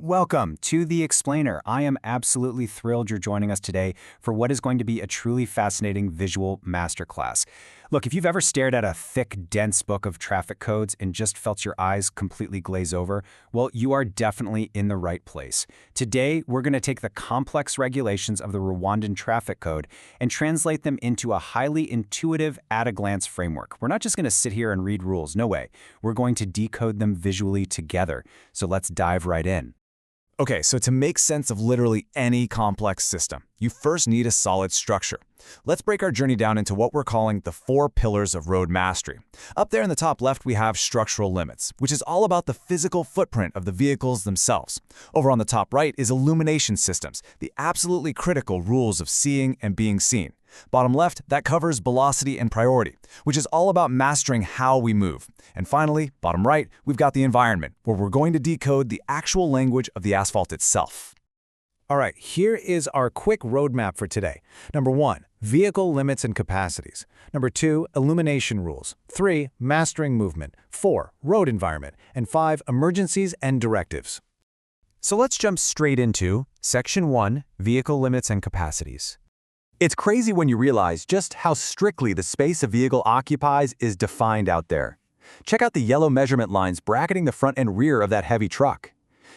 Welcome to The Explainer. I am absolutely thrilled you're joining us today for what is going to be a truly fascinating visual masterclass. Look, if you've ever stared at a thick, dense book of traffic codes and just felt your eyes completely glaze over, well, you are definitely in the right place. Today, we're going to take the complex regulations of the Rwandan traffic code and translate them into a highly intuitive, at-a-glance framework. We're not just going to sit here and read rules, no way. We're going to decode them visually together. So let's dive right in. Okay, so to make sense of literally any complex system, you first need a solid structure. Let's break our journey down into what we're calling the 4 pillars of road mastery. Up there in the top left, we have structural limits, which is all about the physical footprint of the vehicles themselves. Over on the top right is illumination systems, the absolutely critical rules of seeing and being seen. Bottom left, that covers velocity and priority, which is all about mastering how we move. And finally, bottom right, we've got the environment, where we're going to decode the actual language of the asphalt itself. All right, here is our quick roadmap for today. Number 1, vehicle limits and capacities. Number 2, illumination rules. 3, mastering movement. 4, road environment. And 5, emergencies and directives. So let's jump straight into Section 1, vehicle limits and capacities. It's crazy when you realize just how strictly the space a vehicle occupies is defined out there. Check out the yellow measurement lines bracketing the front and rear of that heavy truck.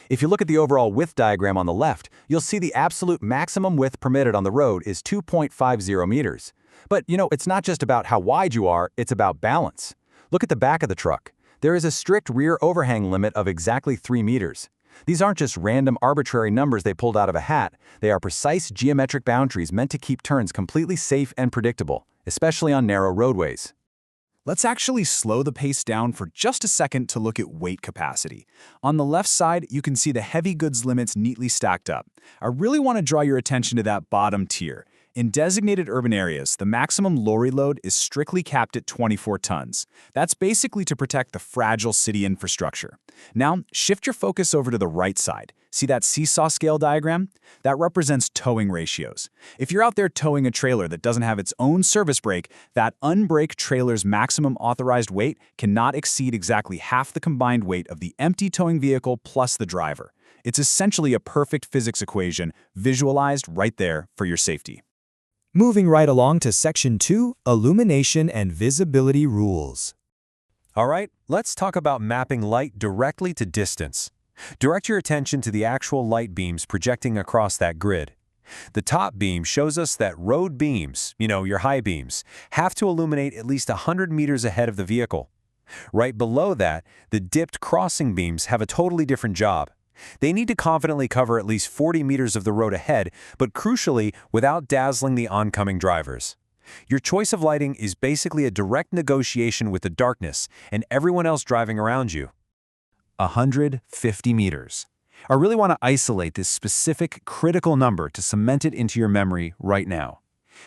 If you look at the overall width diagram on the left, you'll see the absolute maximum width permitted on the road is 2.50 meters. But, it's not just about how wide you are, it's about balance. Look at the back of the truck. There is a strict rear overhang limit of exactly 3 meters. These aren't just random arbitrary numbers they pulled out of a hat. They are precise geometric boundaries meant to keep turns completely safe and predictable, especially on narrow roadways. Let's actually slow the pace down for just a second to look at weight capacity. On the left side, you can see the heavy goods limits neatly stacked up. I really want to draw your attention to that bottom tier. In designated urban areas, the maximum lorry load is strictly capped at 24 tons. That's basically to protect the fragile city infrastructure. Now, shift your focus over to the right side. See that seesaw scale diagram? That represents towing ratios. If you're out there towing a trailer that doesn't have its own service brake, that unbraked trailer's maximum authorized weight cannot exceed exactly half the combined weight of the empty towing vehicle plus the driver. It's essentially a perfect physics equation visualized right there for your safety. Moving right along to Section 2, illumination and visibility rules. All right, let's talk about mapping light directly to distance. Direct your attention to the actual light beams projecting across that grid. The top beam shows us that road beams, your high beams, have to illuminate at least 100 meters ahead of the vehicle. Right below that, the dipped crossing beams have a totally different job. They need to confidently cover at least 40 meters of the road ahead, but crucially, without dazzling the oncoming drivers. Your choice of lighting is basically a direct negotiation with the darkness and everyone else driving around you. 150 meters. I really want to isolate this specific critical number to cement it into your memory right now.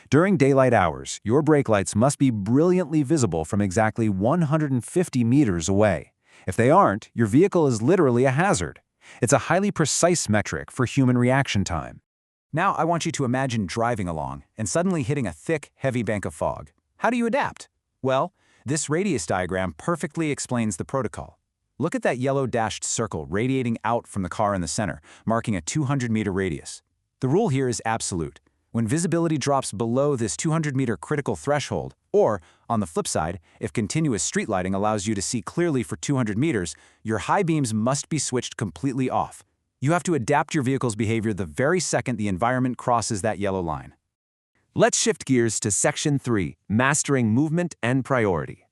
During daylight hours, your brake lights must be brilliantly visible from exactly 150 meters away. If they aren't, your vehicle is literally a hazard. It's a highly precise metric for human reaction time. Now I want you to imagine driving along and suddenly hitting a thick, heavy bank of fog. How do you adapt? Well, this radius diagram perfectly explains the protocol. Look at that yellow dashed circle radiating out from the car in the center, marking a 200-meter radius. The rule here is absolute. When visibility drops below this 200-meter critical threshold, or, on the flip side, if continuous street lighting allows you to see clearly for 200 meters, your high beams must be switched completely off. You have to adapt your vehicle's behavior the very second the environment crosses that yellow line. Let's shift gears to Section 3, mastering movement and priority.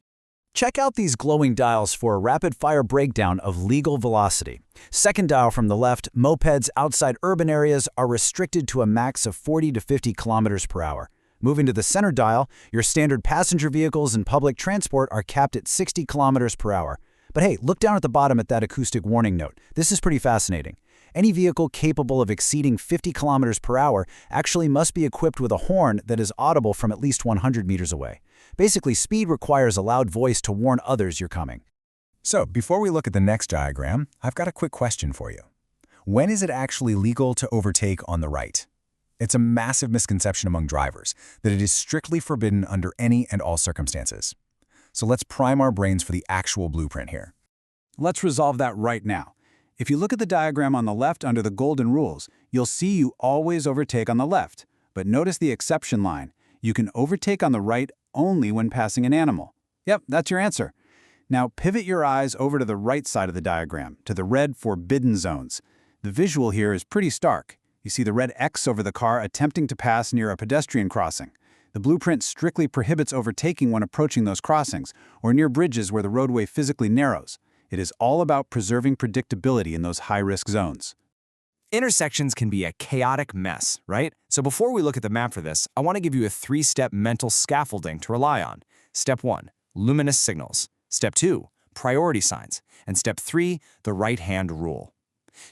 Check out these glowing dials for a rapid-fire breakdown of legal velocity. Second dial from the left, mopeds outside urban areas are restricted to a max of 40 to 50 kilometers per hour. Moving to the center dial, your standard passenger vehicles and public transport are capped at 60 kilometers per hour. But hey, look down at the bottom at that acoustic warning note. This is pretty fascinating. Any vehicle capable of exceeding 50 kilometers per hour actually must be equipped with a horn that is audible from at least 100 meters away. Basically, speed requires a loud voice to warn others you're coming. So, before we look at the next diagram, I've got a quick question for you. When is it actually legal to overtake on the right? It's a massive misconception among drivers that it is strictly forbidden under any and all circumstances. So let's prime our brains for the actual blueprint here. Let's resolve that right now. If you look at the diagram on the left under the golden rules, you'll see you always overtake on the left. But notice the exception line. You can overtake on the right only when passing an animal. Yep, that's your answer. Now pivot your eyes over to the right side of the diagram, to the red forbidden zones. The visual here is pretty stark. You see the red X over the car attempting to pass near a pedestrian crossing. The blueprint strictly prohibits overtaking when approaching those crossings, or near bridges where the roadway physically narrows. It is all about preserving predictability in those high-risk zones. Intersections can be a chaotic mess, right? So before we look at the map for this, I want to give you a 3-step mental scaffolding to rely on. Step 1, luminous signals. Step 2, priority signs. And step 3, the right-hand rule.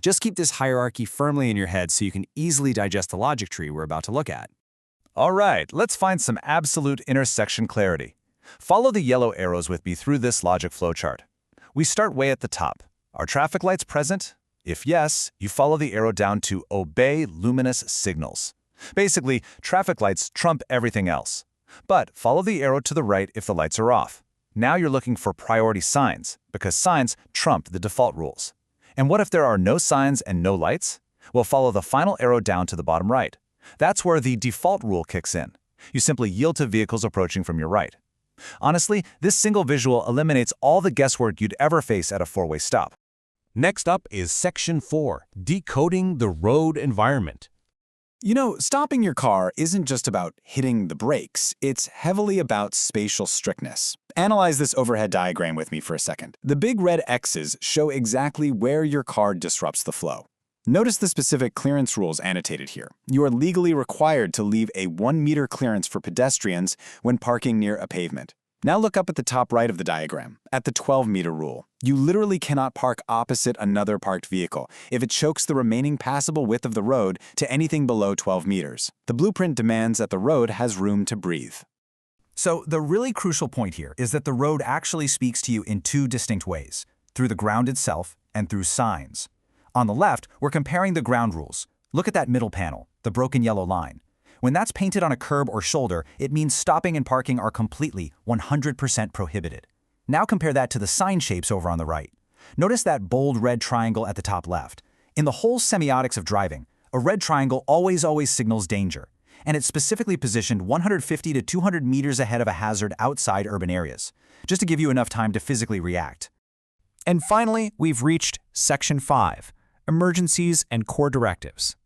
Just keep this hierarchy firmly in your head so you can easily digest the logic tree we're about to look at. All right, let's find some absolute intersection clarity. Follow the yellow arrows with me through this logic flowchart. We start way at the top. Are traffic lights present? If yes, you follow the arrow down to obey luminous signals. Basically, traffic lights trump everything else. But follow the arrow to the right if the lights are off. Now you're looking for priority signs, because signs trump the default rules. And what if there are no signs and no lights? Well, follow the final arrow down to the bottom right. That's where the default rule kicks in. You simply yield to vehicles approaching from your right. Honestly, this single visual eliminates all the guesswork you'd ever face at a four-way stop. Next up is Section 4, Decoding the Road Environment. You know, stopping your car isn't just about hitting the brakes. It's heavily about spatial strictness. Analyze this overhead diagram with me for a second. The big red X's show exactly where your car disrupts the flow. Notice the specific clearance rules annotated here. You are legally required to leave a 1-meter clearance for pedestrians when parking near a pavement. Now look up at the top right of the diagram, at the 12-meter rule. You literally cannot park opposite another parked vehicle if it chokes the remaining passable width of the road to anything below 12 meters. The blueprint demands that the road has room to breathe. So the really crucial point here is that the road actually speaks to you in two distinct ways, through the ground itself and through signs. On the left, we're comparing the ground rules. Look at that middle panel, the broken yellow line. When that's painted on a curb or shoulder, it means stopping and parking are completely 100% prohibited. Now compare that to the sign shapes over on the right. Notice that bold red triangle at the top left. In the whole semiotics of driving, a red triangle always signals danger, and it's specifically positioned 150 to 200 meters ahead of a hazard outside urban areas, just to give you enough time to physically react. And finally, we've reached Section 5, Emergencies and Core Directives.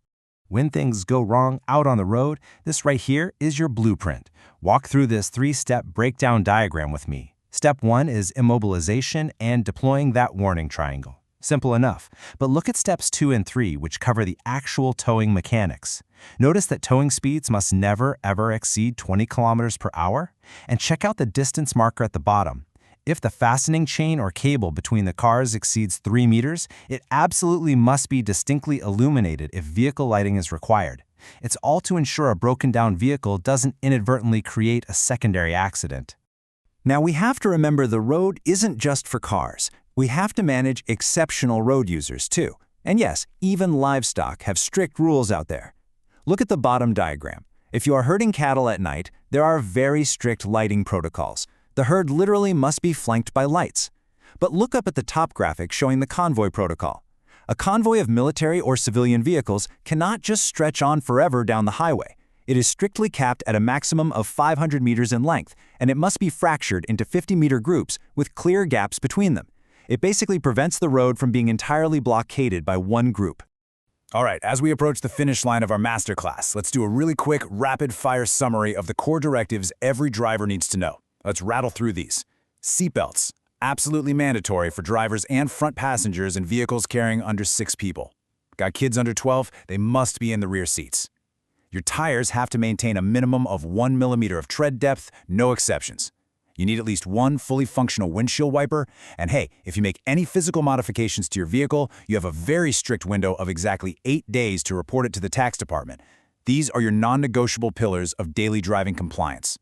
When things go wrong out on the road, this right here is your blueprint. Walk through this 3-step breakdown diagram with me. Step 1 is immobilization and deploying that warning triangle. Simple enough. But look at steps 2 and 3, which cover the actual towing mechanics. Notice that towing speeds must never, ever exceed 20 kilometers per hour. And check out the distance marker at the bottom. If the fastening chain or cable between the cars exceeds 3 meters, it absolutely must be distinctly illuminated if vehicle lighting is required. It's all to ensure a broken-down vehicle doesn't inadvertently create a secondary accident. Now we have to remember the road isn't just for cars. We have to manage exceptional road users too. And yes, even livestock have strict rules out there. Look at the bottom diagram. If you are herding cattle at night, there are very strict lighting protocols. The herd literally must be flanked by lights. But look up at the top graphic showing the convoy protocol. A convoy of military or civilian vehicles cannot just stretch on forever down the highway. It is strictly capped at a maximum of 500 meters in length, and it must be fractured into 50-meter groups with clear gaps between them. It basically prevents the road from being entirely blockaded by one group. All right, as we approach the finish line of our masterclass, let's do a really quick, rapid-fire summary of the core directives every driver needs to know. Let's rattle through these. Seatbelts, absolutely mandatory for drivers and front passengers in vehicles carrying under 6 people. Got kids under 12? They must be in the rear seats. Your tires have to maintain a minimum of 1 millimeter of tread depth, no exceptions. You need at least one fully functional windshield wiper, and hey, if you make any physical modifications to your vehicle, you have a very strict window of exactly 8 days to report it to the tax department. These are your non-negotiable pillars of daily driving compliance.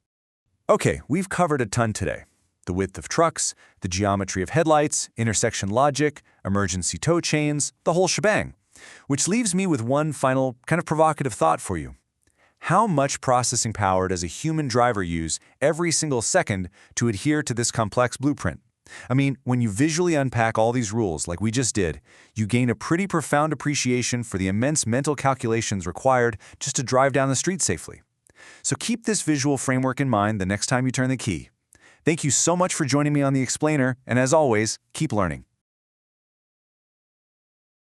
Okay, we've covered a ton today. The width of trucks, the geometry of headlights, intersection logic, emergency tow chains, the whole shebang. Which leaves me with one final, kind of provocative thought for you. How much processing power does a human driver use every single second to adhere to this complex blueprint? I mean, when you visually unpack all these rules like we just did, you gain a pretty profound appreciation for the immense mental calculations required just to drive down the street safely. So keep this visual framework in mind the next time you turn the key. Thank you so much for joining me on The Explainer, and as always, keep learning.